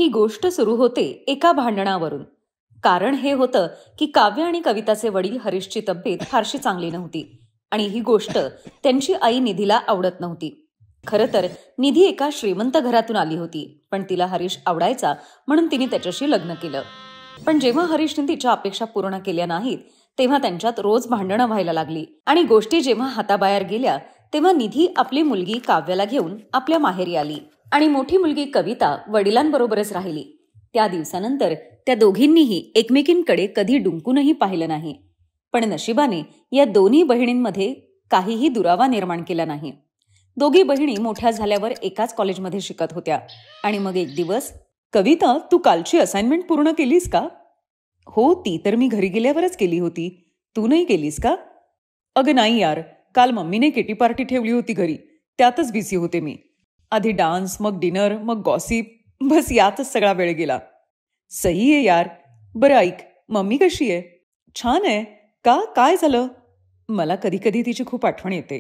गोष्ट सुरू होते एका भांडणावरून. कारण हे होतं की काव्य आणि कविताचे वडील हरीशची तब्येत फारशी चांगली नव्हती आणि ही गोष्ट त्यांची आई निधीला आवडत नव्हती. खरं तर निधी एका श्रीमंत घरातून आली होती, पण तिला हरीश आवडायचा म्हणून तिने त्याच्याशी लग्न केलं. पण जेव्हा हरीशने तिच्या अपेक्षा पूर्ण केल्या नाहीत तेव्हा त्यांच्यात रोज भांडणं व्हायला लागली आणि गोष्टी जेव्हा हाताबाहेर गेल्या तेव्हा निधी आपली मुलगी काव्याला घेऊन आपल्या माहेरी आली आणि मोठी मुलगी कविता वडिलांबरोबरच राहिली. त्या दिवसानंतर त्या दोघींनीही एकमेकींकडे कधी डुंकूनही पाहिलं नाही. पण नशिबाने या दोन्ही बहिणींमध्ये काहीही दुरावा निर्माण केला नाही. दोघी बहिणी मोठ्या झाल्यावर एकाच कॉलेजमध्ये शिकत होत्या आणि मग एक दिवस, कविता, तू कालची असाइनमेंट पूर्ण केलीस का? हो, ती तर मी घरी गेल्यावरच केली होती. तू नाही केलीस का? अगं नाही यार, काल मम्मीने किटी पार्टी ठेवली होती घरी, त्यातच बिझी होते मी. आधी डान्स, मग डिनर, मग गॉसिप, बस यातच सगळा वेळ गेला. सही आहे यार. बरं ऐक, मम्मी कशी आहे? छान आहे. का, काय झालं? मला कधी कधी तिची खूप आठवण येते.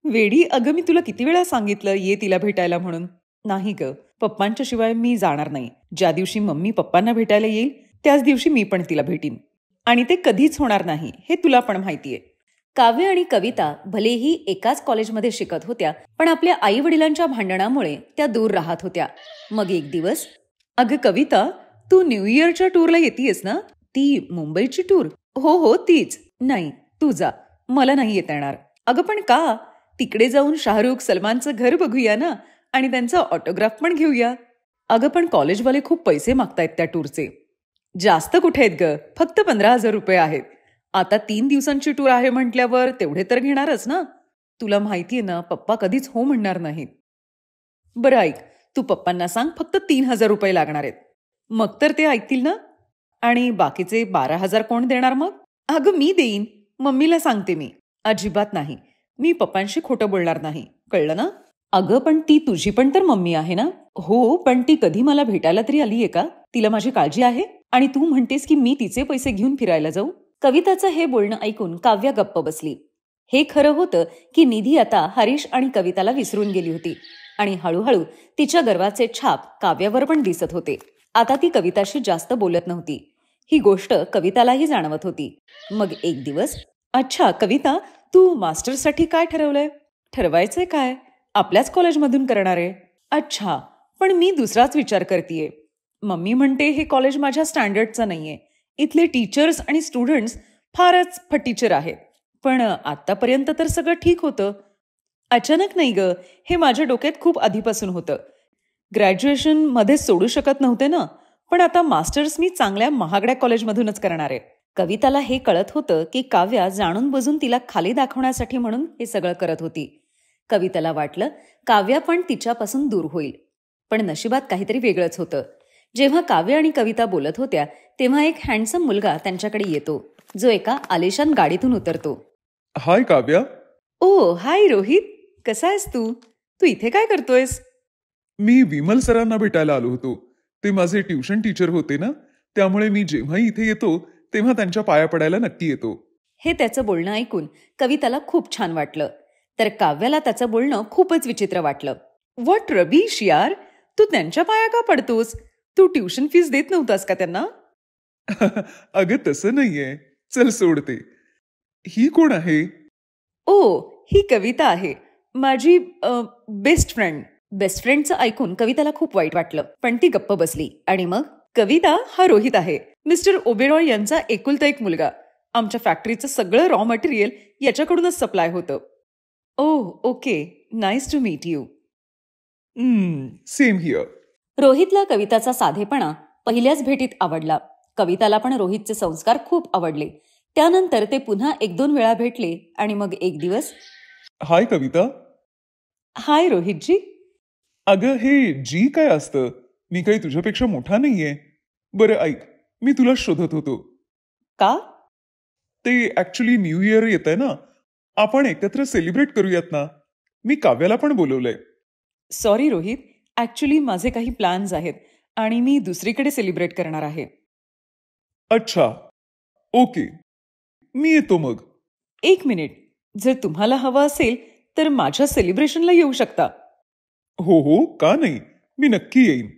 वेडी, अगं मी तुला किती वेळा सांगितलं ये तिला भेटायला म्हणून. नाही ग, पप्पांच्या शिवाय मी जाणार नाही. ज्या दिवशी मम्मी पप्पांना भेटायला येईल त्याच दिवशी मी पण तिला भेटीन आणि ते कधीच होणार नाही, हे तुला पण माहितीये. काव्य आणि कविता भलेही एकाच कॉलेजमध्ये शिकत होत्या, पण आपल्या आई वडिलांच्या भांडणामुळे त्या दूर राहत होत्या. मग एक दिवस, अगं कविता, तू न्यू इयरच्या टूरला येतेयस ना? ती मुंबईची टूर? हो हो तीच. नाही, तू जा, मला नाही येता येणार. अगं पण का? तिकडे जाऊन शाहरुख सलमानचं घर बघूया ना आणि त्यांचा ऑटोग्राफ पण घेऊया. अगं पण कॉलेजवाले खूप पैसे मागतायत त्या टूरचे. जास्त कुठे आहेत ग, फक्त 15,000 रुपये आहेत. आता 3 दिवसांची टूर आहे म्हटल्यावर तेवढे तर घेणारच ना. तुला माहितीये ना, पप्पा कधीच हो म्हणणार नाहीत. बरं ऐक, तू पप्पांना सांग फक्त 3,000 रुपये लागणार आहेत. मग तर ते ऐकतील ना. आणि बाकीचे 12,000 कोण देणार मग? अगं मी देईन, मम्मीला सांगते मी. अजिबात नाही, मी पप्पांशी खोटं बोलणार नाही, कळलं ना? अगं पण ती तुझी पण तर मम्मी आहे ना. हो, पण ती कधी मला भेटायला तरी आलीये का? तिला माझी काळजी आहे आणि तू म्हणतेस की मी तिचे पैसे घेऊन फिरायला जाऊ? कविताचं हे बोलणं ऐकून काव्य गप्प बसली. हे खरं होतं की निधी आता हरीश आणि कविताला विसरून गेली होती आणि हळूहळू तिच्या गर्वाचे छाप काव्यावर पण दिसत होते. आता ती कविताशी जास्त बोलत नव्हती. ही गोष्ट कवितालाही जाणवत होती. मग एक दिवस, अच्छा कविता, तू मास्टर्ससाठी काय ठरवलंय? ठरवायचंय काय? आपल्याच कॉलेजमधून करणार आहे? अच्छा, पण मी दुसराच विचार करतेय. मम्मी म्हणते हे कॉलेज माझ्या स्टँडर्डचं नाहीये. इथले टीचर्स आणि स्टुडंट्स फारच फटीचर आहेत. पण आतापर्यंत तर सगळं ठीक होतं. अचानक नाही ग, हे माझ्या डोक्यात खूप आधीपासून होतं. ग्रॅज्युएशन मध्येच सोडू शकत नव्हते ना, पण आता मास्टर्स मी चांगल्या महागड्या कॉलेजमधूनच करणार आहे. कविताला हे कळत होतं की काव्या जाणून बुजून तिला खाली दाखवण्यासाठी म्हणून हे सगळं करत होती. कविताला वाटलं काव्या पण तिच्यापासून दूर होईल, पण नशिबात काहीतरी वेगळंच होतं. जेव्हा काव्य आणि कविता बोलत होत्या तेव्हा एक हँडसम मुलगा त्यांच्याकडे येतो, जो एका आलिशान गाडीतून उतरतो. हाय काव्या. ओ हाय रोहित, कसा आहेस तू? तू इथे काय करतोयस? मी विमल सरांना भेटायला आलो होतो. ते माझे ट्युशन टीचर होते ना, त्यामुळे मी जेव्हाही इथे येतो तेव्हा त्यांच्या पाया पडायला नक्की येतो. हे त्याचं बोलणं ऐकून कविताला खूप छान वाटलं, तर काव्याला त्याचं बोलणं खूपच विचित्र वाटलं. व्हॉट रबीश यार, तू त्यांच्या पाया का पडतोस? तू ट्युशन फीस देत नव्हतास का त्यांना? अगं तसं नाहीये, चल सोडते. ही कोण आहे? ओ, ही कविता आहे, माझी बेस्ट फ्रेंड. बेस्ट फ्रेंडचं ऐकून कविताला खूप वाईट वाटलं, पण ती गप्प बसली. आणि मग, कविता, हा रोहित आहे, मिस्टर ओबेरॉय यांचा एकुलता एक मुलगा. आमच्या फॅक्टरीचं सगळं रॉ मटेरियल याच्याकडूनच सप्लाय होतं. Oh okay, nice to meet you. Same here. रोहितला कविताचा साधेपणा पहिल्याच भेटीत आवडला. कविताला पण रोहितचे संस्कार खूप आवडले. त्यानंतर ते पुन्हा 1-2 वेळा भेटले आणि मग एक दिवस, हाय कविता. हाय रोहितजी. अगं हे जी काय असतं? मी काही तुझ्यापेक्षा मोठा नाहीये. बरं ऐक, मी तुला शोधत होतो. का? ते ऍक्च्युली न्यू इयर येत आहे ना, आपण एकत्र सेलिब्रेट करूयात ना. मी काव्याला पण बोलवलंय. सॉरी रोहित, ऍक्च्युली माझे काही प्लॅन्स आहेत आणि मी दुसरीकडे सेलिब्रेट करणार आहे. अच्छा, ओके, मी येतो मग. 1 मिनिट, जर तुम्हाला हवं असेल तर माझ्या सेलिब्रेशनला येऊ शकता. हो हो, का नाही, मी नक्की येईन.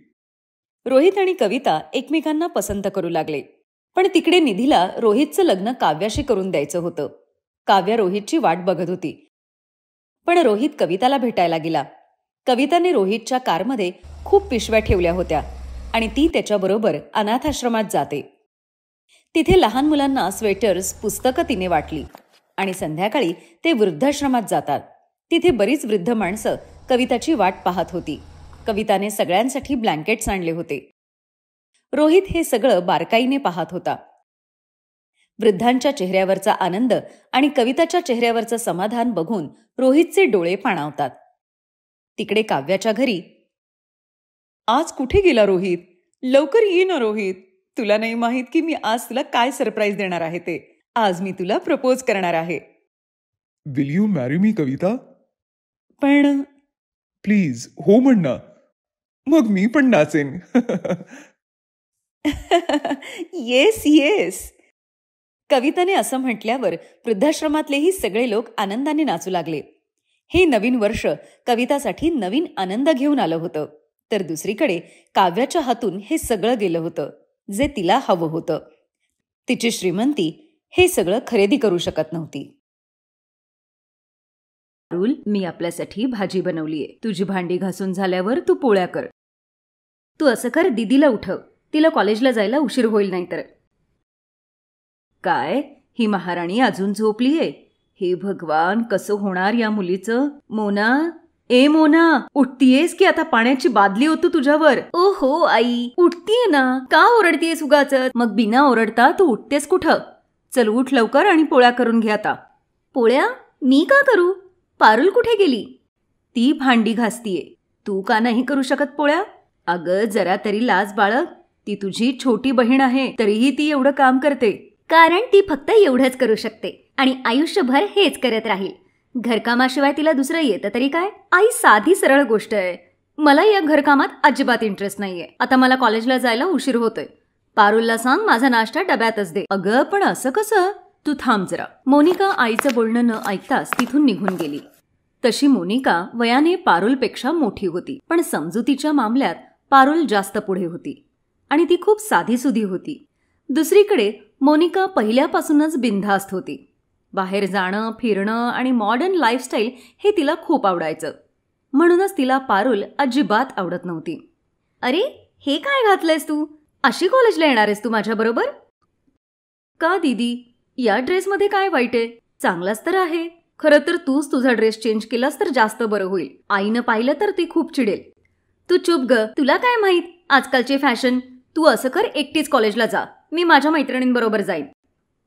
रोहित आणि कविता एकमेकांना पसंत करू लागले. पण तिकडे निधीला रोहितचं लग्न काव्याशी करून द्यायचं होतं. काव्या रोहितची वाट बघत होती. पण रोहित कविताला भेटायला गेला. कविताने रोहितच्या कारमध्ये खूप पिशव्या ठेवल्या होत्या आणि ती त्याच्याबरोबर अनाथाश्रमात जाते. तिथे लहान मुलांना स्वेटर्स, पुस्तकं तिने वाटली आणि संध्याकाळी ते वृद्धाश्रमात जातात. तिथे बरीच वृद्ध माणसं कविताची वाट पाहत होती. कविताने सगळ्यांसाठी ब्लँकेट्स आणले होते. रोहित हे सगळं बारकाईने पाहत होता. वृद्धांच्या चेहऱ्यावरचा आनंद आणि कविताच्या चेहऱ्यावरचं समाधान बघून रोहितचे डोळे पाणावतात. तिकडे काव्याच्या घरी, आज कुठे गेला रोहित? लवकर ये ना रोहित. तुला नाही माहित की मी आज तुला काय सरप्राईज देणार आहे ते. आज मी तुला प्रपोज करणार आहे. विल यू मॅरी मी कविता? पण प्लीज हो म्हण ना, मग मी पण नाचेन. Yes yes. कविताने असं म्हटल्यावर वृद्धाश्रमातलेही सगळे लोक आनंदाने नाचू लागले. हे नवीन वर्ष कवितासाठी नवीन आनंद घेऊन आलं होतं. तर दुसरीकडे काव्याच्या हातून हे सगळं गेलं होतं जे तिला हवं होतं. तिची श्रीमंती हे सगळं खरेदी करू शकत नव्हती. पारुल, मी आपल्यासाठी भाजी बनवलीये. तुझी भांडी घासून झाल्यावर तू पोळ्या कर. तू असं कर, दीदीला उठव. तिला कॉलेजला जायला उशीर होईल नाहीतर. काय, ही महाराणी अजून झोपलीये? हे भगवान, कसं होणार या मुलीचं? मोना, ए मोना, उठतीयेस की आता पाण्याची बादली होतो तुझ्यावर? ओ हो आई, उठतीये ना. का ओरडतीयेस उगाचच? मग बिना ओरडता तू उठतेस कुठं? चल उठ लवकर आणि पोळ्या करून घे आता. पोळ्या मी का करू? पारुल कुठे गेली? ती भांडी घासतीये. तू का नाही करू शकत पोळ्या? अगं जरा तरी लाज बाळग. ती तुझी छोटी बहीण आहे, तरीही ती एवढं काम करते. कारण ती फक्त एवढंच करू शकते आणि आयुष्यभर हेच करत राहील. घरकामाशिवाय तिला दुसरं येतं तरी काय? आई, साधी सरळ गोष्ट आहे. मला या घरकामात अजिबात इंटरेस्ट नाहीये. आता मला कॉलेजला जायला उशीर होतोय. पारुलला सांग माझा नाश्ता डब्यातच दे. अगं पण असं कसं? तू थांब जरा. मोनिका आईचं बोलणं न ऐकताच तिथून निघून गेली. तशी मोनिका वयाने पारुलपेक्षा मोठी होती, पण समजुतीच्या मामल्यात पारुल जास्त पुढे होती आणि ती खूप साधीसुधी होती. दुसरीकडे मोनिका पहिल्यापासूनच बिनधास्त होती. बाहेर जाणं, फिरणं आणि मॉडर्न लाईफस्टाईल हे तिला खूप आवडायचं. म्हणूनच तिला पारुल अजिबात आवडत नव्हती. अरे, हे काय घातलंयस तू? अशी कॉलेजला येणार आहेस तू माझ्याबरोबर? का दीदी, या ड्रेसमध्ये काय वाईट आहे? चांगलाच तर आहे. खरं तर तूच तुझा ड्रेस चेंज केलास तर जास्त बरं होईल. आईनं पाहिलं तर ती खूप चिडेल. तू चुप ग, तुला काय माहित आजकालची फॅशन. तू असं कर, एकटीच कॉलेजला जा. मी माझ्या मैत्रिणींबरोबर जाईन.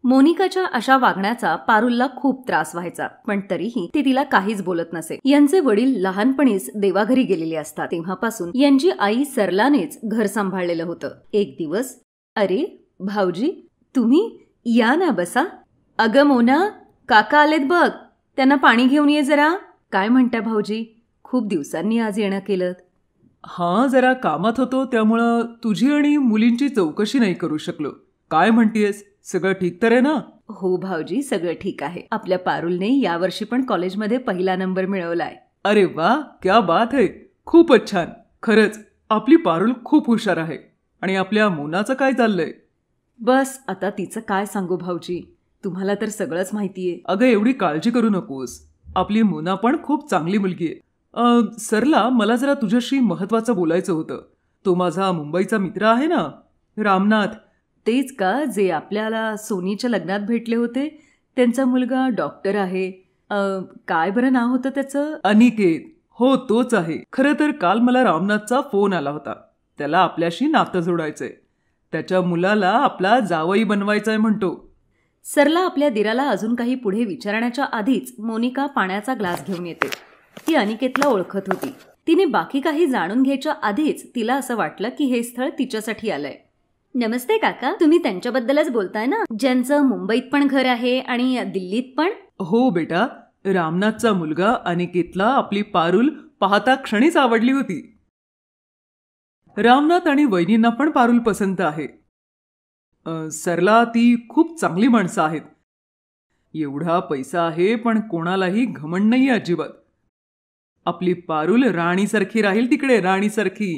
मोनिकाच्या अशा वागण्याचा पारुलला खूप त्रास व्हायचा, पण तरीही ती तिला काहीच बोलत नसे. यांचे वडील लहानपणीच देवाघरी गेलेले असतात. तेव्हापासून यांची आई सरलानेच घर सांभाळलेलं होतं. एक दिवस, अरे भाऊजी, तुम्ही या ना, बसा. अगं मोना, काका आलेत बघ, त्यांना पाणी घेऊन ये जरा. काय म्हणता भाऊजी, खूप दिवसांनी आज येणं केलं? हां, जरा कामात होतो त्यामुळं तुझी आणि मुलींची चौकशी नाही करू शकलो. काय म्हणतेस, सगळं ठीक तर आहे ना? हो भाऊजी, सगळं ठीक आहे. आपल्या पारुलने यावर्षी पण कॉलेजमध्ये पहिला नंबर मिळवलाय. अरे वा, क्या बात आहे. खूपच छान. खरंच आपली पारुल खूप हुशार आहे. आणि आपल्या मोनाचं काय चाललंय? बस आता तिचं काय सांगू भाऊजी, तुम्हाला तर सगळंच माहितीये. अगं एवढी काळजी करू नकोस. आपली मोना पण खूप चांगली मुलगी आहे. सरला, मला जरा तुझ्याशी महत्वाचं बोलायचं होतं. तो माझा मुंबईचा मित्र आहे ना, रामनाथ. तेच का, जे आपल्याला सोनीच्या लग्नात भेटले होते? त्यांचा मुलगा डॉक्टर आहे. काय बरं नाव होतं त्याचं? अनिकेत. हो, तोच आहे. खरं तर काल मला रामनाथचा फोन आला होता. त्याला आपल्याशी नातं जोडायचंय. त्याच्या मुलाला आपला जावई बनवायचाय म्हणतो. सरला आपल्या दिराला अजून काही पुढे विचारण्याच्या आधीच मोनिका पाण्याचा ग्लास घेऊन येते. ती अनिकेतला ओळखत होती. तिने बाकी काही जाणून घ्यायच्या आधीच तिला असं वाटलं की हे स्थळ तिच्यासाठी आलंय. नमस्ते काका, तुम्ही त्यांच्याबद्दलच बोलताय ना, ज्यांचं मुंबईत पण घर आहे आणि दिल्लीत पण? हो बेटा, रामनाथचा मुलगा अनिकेतला आपली पारुल पाहता क्षणीच आवडली होती. रामनाथ आणि वहिनींना पण पारुल पसंत आहे. सरला, ती खूप चांगली माणसं आहेत. एवढा पैसा आहे पण कोणालाही घमंड नाही अजिबात. आपली पारुल राणीसारखी राहील तिकडे, राणीसारखी.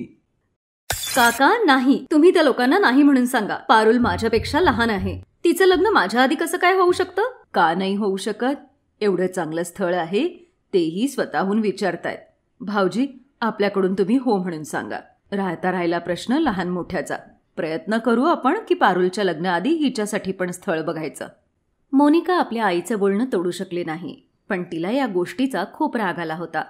काका नाही, तुम्ही त्या लोकांना नाही म्हणून सांगा. पारुल माझ्यापेक्षा लहान आहे. तिचं लग्न माझ्या आधी कसं काय होऊ शकतं? का नाही होऊ शकत? एवढं चांगलं स्थळ आहे, तेही स्वतःहून विचारतायत. भाऊजी, आपल्याकडून तुम्ही हो म्हणून सांगा. राहिला प्रश्न लहान मोठ्याचा. प्रयत्न करू आपण की पारुलच्या लग्नाआधी हिच्यासाठी पण स्थळ बघायचं. मोनिका आपल्या आईचं बोलणं तोडू शकली नाही, पण तिला या गोष्टीचा खूप राग आला होता.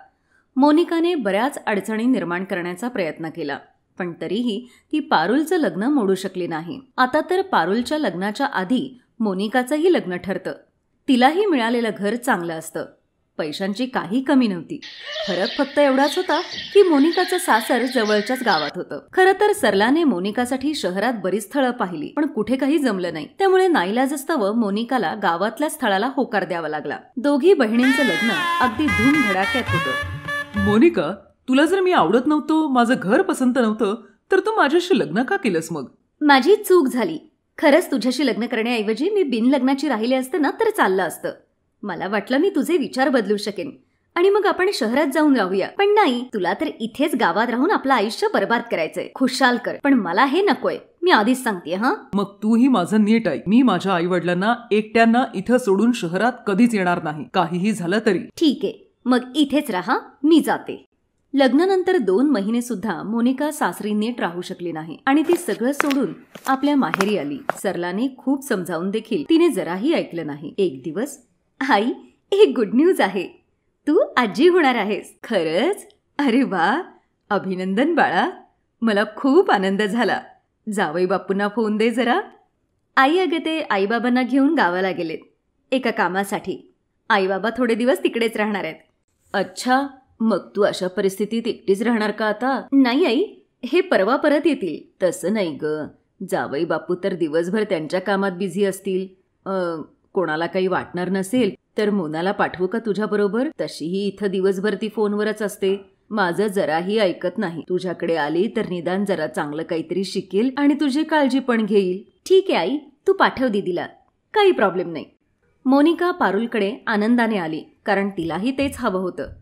मोनिकाने बऱ्याच अडचणी निर्माण करण्याचा प्रयत्न केला, पण तरीही ती पारुलचं लग्न मोडू शकली नाही. आता तर पारुलच्या लग्नाच्या आधी मोनिकाचंही लग्न ठरतं. तिलाही मिळालेलं घर चांगलं असतं. पैशांची काही कमी नव्हती. फरक फक्त एवढाच होता की मोनिकाचं सासर जवळच्याच गावात होतं. खरं तर सरलाने मोनिकासाठी शहरात बरीच स्थळं पाहिली, पण कुठे काही जमलं नाही. त्यामुळे नाईलाजास्तव मोनिकाला गावातल्या स्थळाला होकार द्यावा लागला. दोघी बहिणींचं लग्न अगदी धूमधडाक्यात होतं. मोनिका, तुला जर मी आवडत नव्हतो, माझं घर पसंत नव्हतं, तर तू माझ्याशी लग्न का केलंस मग? माझी चूक झाली. खरंच तुझ्याशी लग्न करण्याऐवजी मी बिनलग्नाची राहिली असते ना तर चाललं असतं. मला वाटलं मी तुझे विचार बदलू शकेन आणि मग आपण शहरात जाऊन राहूया, पण नाही. तुला तर इथेच गावात राहून आपलं आयुष्य बर्बाद करायचंय. खुशाल कर, पण मला हे नकोय. मी आधीच सांगते. मग तूही माझं नीट ऐक. मी माझ्या आई वडिलांना एकट्यांना इथं सोडून शहरात कधीच येणार नाही, काहीही झालं तरी. ठीक आहे, मग इथेच राहा, मी जाते. लग्नानंतर 2 महिने सुद्धा मोनिका सासरी नीट राहू शकली नाही आणि ती सगळं सोडून आपल्या माहेरी आली. सरलाने खूप समजावून देखील तिने जराही ऐकलं नाही. एक दिवस, आई, एक गुड न्यूज आहे. तू आजी होणार आहेस. खरंच? अरे वा, अभिनंदन बाळा. मला खूप आनंद झाला. जावई बापूंना फोन दे जरा. आई, अगं ते आईबाबांना घेऊन गावाला गेलेत एका कामासाठी. आईबाबा थोडे दिवस तिकडेच राहणार आहेत. अच्छा, मग तू अशा परिस्थितीत एकटीच राहणार का आता? नाही आई, हे परवा परत येतील. तसं नाही ग, जावई बापू तर दिवसभर त्यांच्या कामात बिझी असतील. कोणाला काही वाटणार नसेल तर मोनाला पाठवू का तुझ्याबरोबर? तशीही इथं दिवसभर ती फोनवरच असते. माझं जराही ऐकत नाही. तुझ्याकडे आली तर निदान जरा चांगलं काहीतरी शिकेल आणि तुझी काळजी पण घेईल. ठीक आहे आई, तू पाठव दीदीला, काही प्रॉब्लेम नाही. मोनिका पारुलकडे आनंदाने आली, कारण तिलाही तेच हवं होतं.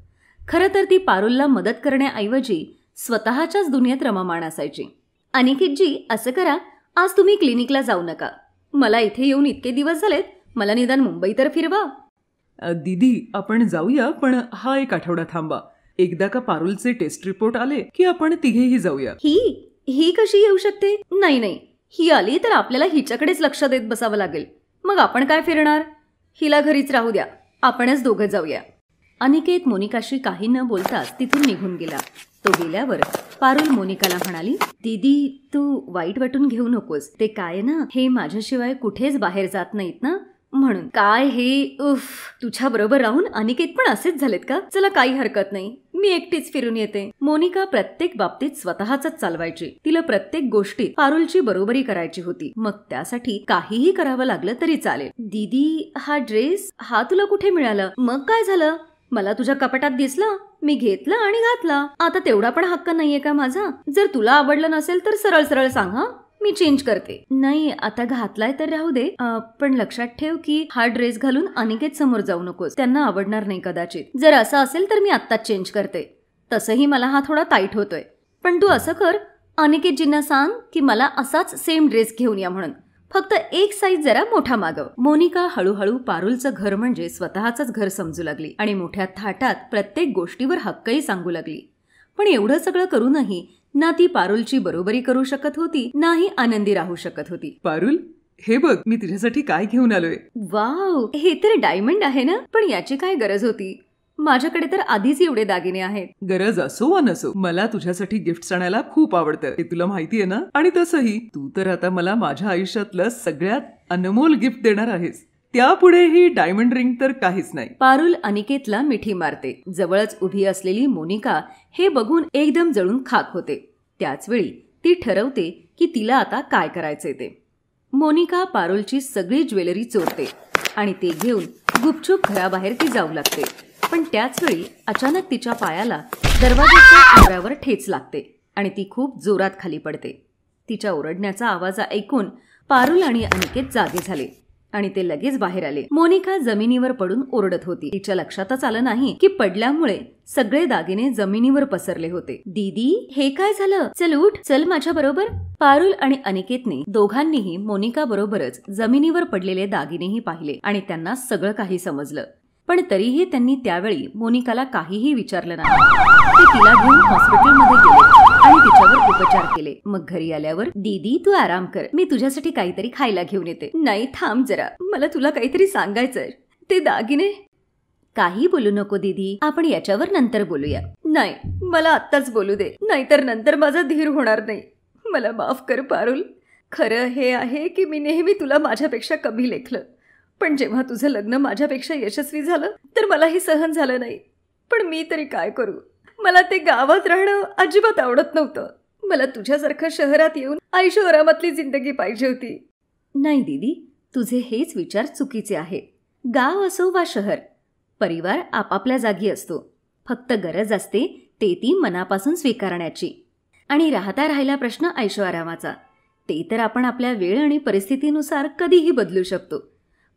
खरं तर ती पारुलला मदत करण्याऐवजी स्वतःच्याच दुनियेत रममाण असायची. अनिकेतजी, असं करा, आज तुम्ही क्लिनिकला जाऊ नका. मला इथे येऊन इतके दिवस झालेत, मला निदान मुंबई तर फिरवा. दीदी, आपण जाऊया, पण हा एक आठवडा थांबा. एकदा का पारुलचे टेस्ट रिपोर्ट आले की आपण तिघेही जाऊया. ही कशी येऊ शकते? नाही, ही आली तर आपल्याला हिच्याकडेच लक्ष देत बसावं लागेल. मग आपण काय फिरणार? हिला घरीच राहू द्या, आपणच दोघं जाऊया. अनिकेत मोनिकाशी काही न बोलताच तिथून निघून गेला. तो गेल्यावर पारुल मोनिकाला म्हणाली, दीदी, तू वाईट वाटून घेऊ नकोस. ते काय ना, हे माझ्याशिवाय कुठेच बाहेर जात नाहीत ना, म्हणून. काय हे, उफ, तुझ्या बरोबर राहून अनिकेत पण असेच झालेत का? चला, काही हरकत नाही, मी एकटीच फिरून येते. मोनिका प्रत्येक बाबतीत स्वतःच चालवायची. तिला प्रत्येक गोष्टीत पारुलची बरोबरी करायची होती. मग त्यासाठी काहीही करावं लागलं तरी चालेल. दीदी, हा ड्रेस, हा तुला कुठे मिळाला? मग काय झालं? मला तुझ्या कपाटात दिसला, मी घेतला आणि घातला. आता तेवढा पण हक्क नाहीये का माझा? जर तुला आवडलं नसेल तर सरळ सरळ सांग, मी चेंज करते. नाही, आता घातलाय तर राहू दे, पण लक्षात ठेव की हा ड्रेस घालून अनिकेत समोर जाऊ नकोस. त्यांना आवडणार नाही कदाचित. जर असं असेल तर मी आत्ताच चेंज करते. तसंही मला हा थोडा टाईट होतोय. पण तू असं कर, अनिकेतजींना सांग की मला असाच सेम ड्रेस घेऊन या म्हणून. फक्त एक साईज जरा मोठा मागव. मोनिका हळूहळू पारुलचं घर म्हणजे स्वतःच घर समजू लागली आणि मोठ्या थाटात प्रत्येक गोष्टीवर हक्कही सांगू लागली. पण एवढं सगळं करूनही ना ती पारुलची बरोबरी करू शकत होती, नाही आनंदी राहू शकत होती. पारुल, हे बघ, मी तुझ्यासाठी काय घेऊन आलोय. वाव, हे तर डायमंड आहे ना? पण याची काय गरज होती? माझ्याकडे तर आधीच एवढे दागिने आहेत. गरज असो वा नसो, मला तुझ्यासाठी गिफ्ट आणायला खूप आवडतं, हे तुला माहितीये ना. आणि तसंही तू तर आता मला माझ्या आयुष्यातलं सगळ्यात अनमोल गिफ्ट देणार आहेस. त्यापुढे ही डायमंड रिंग तर काहीच नाही. पारुल अनिकेतला मिठी मारते. जवळच उभी असलेली मोनिका हे बघून एकदम जळून खाक होते. त्याच वेळी ती ठरवते की तिला आता काय करायचंय ते. मोनिका पारुलची सगळी ज्वेलरी चोरते आणि ते घेऊन गुपचूप घराबाहेर ती जाऊ लागते. पण त्याच वेळी अचानक तिच्या पायाला दरवाजाच्या आंगरावर ठेच लागते आणि ती खूप जोरात खाली पडते. तिच्या ओरडण्याचा आवाज ऐकून पारुल आणि अनिकेत जागे झाले आणि ते लगेच बाहेर आले. मोनिका जमिनीवर पडून ओरडत होती. तिच्या लक्षातच आलं नाही की पडल्यामुळे सगळे दागिने जमिनीवर पसरले होते. दीदी, हे काय झालं? चल उठ, चल माझ्या बरोबर. पारुल आणि अनिकेतने दोघांनीही मोनिका बरोबरच जमिनीवर पडलेले दागिनेही पाहिले आणि त्यांना सगळं काही समजलं. पण तरीही त्यांनी त्यावेळी मोनिकाला काहीही विचारलं नाही. ते तिला घेऊन हॉस्पिटलमध्ये गेले आणि तिच्यावर उपचार केले. मग घरी आल्यावर, दीदी तू आराम कर, मी तुझ्यासाठी काहीतरी खायला घेऊन येते. नाही, थांब जरा, मला तुला काहीतरी सांगायचंय. ते दागिने. काही बोलू नको दीदी, आपण याच्यावर नंतर बोलूया. नाही, मला आत्ताच बोलू दे, नाहीतर नंतर माझा धीर होणार नाही. मला माफ कर पारुल. खरं हे आहे की मी नेहमी तुला माझ्यापेक्षा कमी लेखलं. पण जेव्हा तुझं लग्न माझ्यापेक्षा यशस्वी झालं तर मला हे सहन झालं नाही. पण मी तरी काय करू? मला ते गावात राहणं अजिबात आवडत नव्हतं. मला तुझ्यासारखं शहरात येऊन ऐशोआरामातली जिंदगी पाहिजे होती. नाही दीदी, तुझे हेच विचार चुकीचे आहे. गाव असो वा शहर, परिवार आपापल्या जागी असतो. फक्त गरज असते ते ती मनापासून स्वीकारण्याची. आणि राहिला प्रश्न ऐशोआरामाचा, ते तर आपण आपल्या वेळ आणि परिस्थितीनुसार कधीही बदलू शकतो.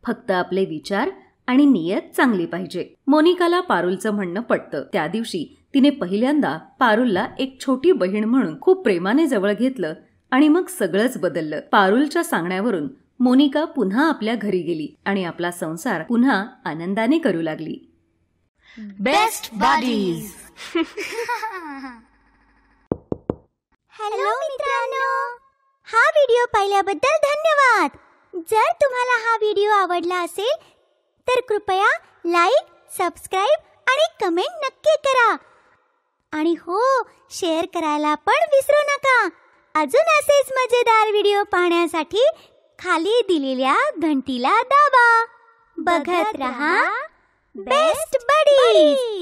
फक्त आपले विचार आणि नियत चांगली पाहिजे. मोनिकाला पारुलचं म्हणणं पटतं. त्या दिवशी तिने पहिल्यांदा पारुलला एक छोटी बहीण म्हणून खूप प्रेमाने जवळ घेतलं आणि मग सगळंच बदललं. पारुलच्या सांगण्यावरून मोनिका पुन्हा आपल्या घरी गेली आणि आपला संसार पुन्हा आनंदाने करू लागली. Best buddies. हॅलो मित्रांनो, हा व्हिडिओ पाहिल्याबद्दल धन्यवाद. जर तुम्हाला हा व्हिडिओ आवडला असेल तर कृपया लाईक, सबस्क्राईब आणि कमेंट नक्की करा. आणि हो, शेअर करायला पण विसरू नका. अजून असेच मजेदार व्हिडिओ पाहण्यासाठी खाली दिलेल्या घंटीला दाबा. बघत रहा बेस्ट बडीज.